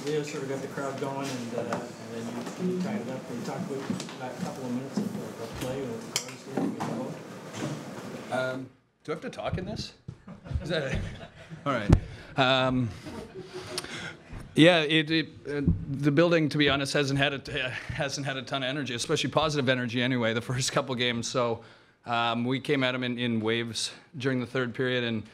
Leo sort of got the crowd going, and then you tied it up. Can you talk about that couple of minutes of play with the Cards there? Do I have to talk in this? Is that it? All right. Yeah, the building, to be honest, hasn't had a ton of energy, especially positive energy anyway, the first couple games. So we came at them in waves during the third period and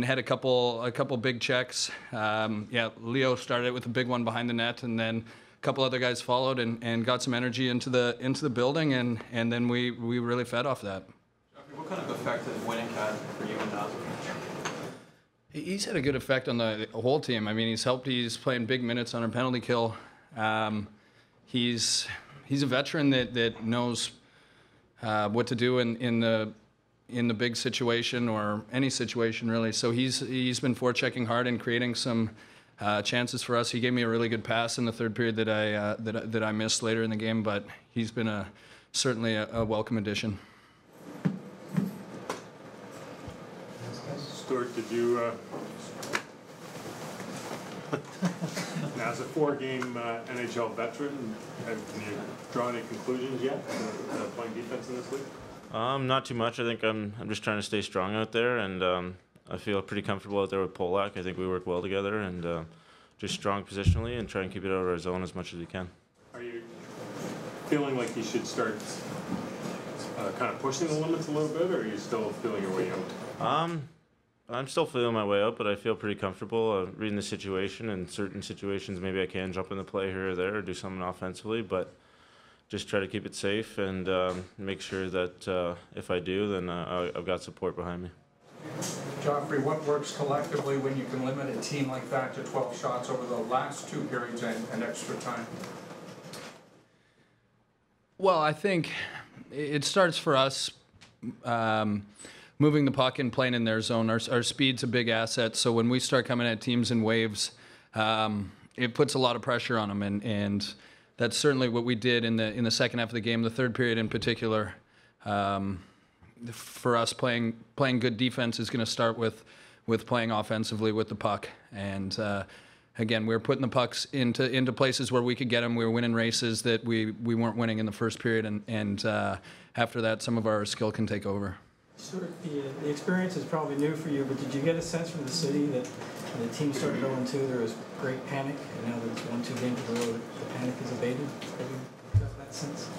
had a couple big checks. Yeah, Leo started with a big one behind the net, and then a couple other guys followed and got some energy into the building, and then we really fed off that. What kind of effect has winning had for you and Naz? He's had a good effect on the whole team. I mean, he's playing big minutes on our penalty kill. He's a veteran that knows what to do in the big situation or any situation really. So he's been forechecking hard and creating some chances for us. He gave me a really good pass in the third period that I missed later in the game, but he's been certainly a welcome addition. Stuart, did you, now as a four-game NHL veteran, have you drawn any conclusions yet playing defense in this league? Not too much. I think I'm just trying to stay strong out there, and I feel pretty comfortable out there with Polak. I think we work well together, and just strong positionally and try and keep it out of our zone as much as we can. Are you feeling like you should start kind of pushing the limits a little bit, or are you still feeling your way out? I'm still feeling my way out, but I feel pretty comfortable reading the situation. In certain situations, maybe I can jump in the play here or there or do something offensively, but just try to keep it safe and make sure that if I do, then I've got support behind me. Joffrey, what works collectively when you can limit a team like that to 12 shots over the last two periods and extra time? Well, I think it starts for us moving the puck and playing in their zone. Our speed's a big asset, so when we start coming at teams in waves, it puts a lot of pressure on them, and that's certainly what we did in the second half of the game, the third period in particular. For us, playing good defense is going to start with playing offensively with the puck, and again, we were putting the pucks into places where we could get them. We were winning races that we weren't winning in the first period, and after that, some of our skill can take over. Stuart, the experience is probably new for you, but did you get a sense from the city that when the team started 0-2, there was great panic, and now that it's 1-2 games in a row, the panic is abated? Have you got that sense?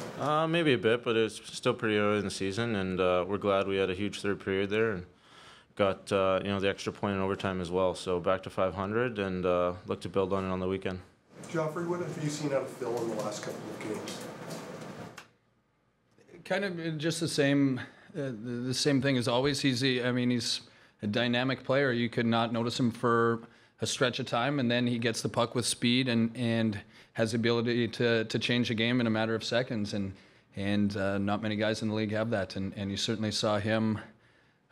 Maybe a bit, but it's still pretty early in the season, and we're glad we had a huge third period there and got the extra point in overtime as well. So back to 500, and look to build on it on the weekend. Joffrey, what have you seen out of Phil in the last couple of games? Kind of just the same thing as always. He's a dynamic player. You could not notice him for a stretch of time, and then he gets the puck with speed and has the ability to change a game in a matter of seconds. And not many guys in the league have that. And you certainly saw him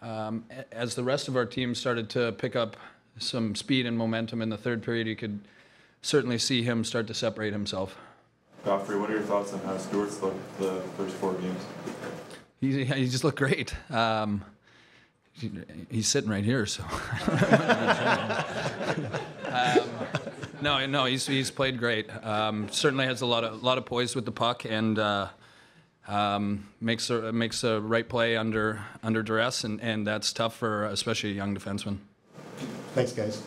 as the rest of our team started to pick up some speed and momentum in the third period. You could certainly see him start to separate himself. Joffrey, what are your thoughts on how Stuart's looked the first four games? He just looked great. He's sitting right here, so. No, he's played great. Certainly has a lot of poise with the puck, and makes a right play under duress, and that's tough for especially a young defenseman. Thanks, guys.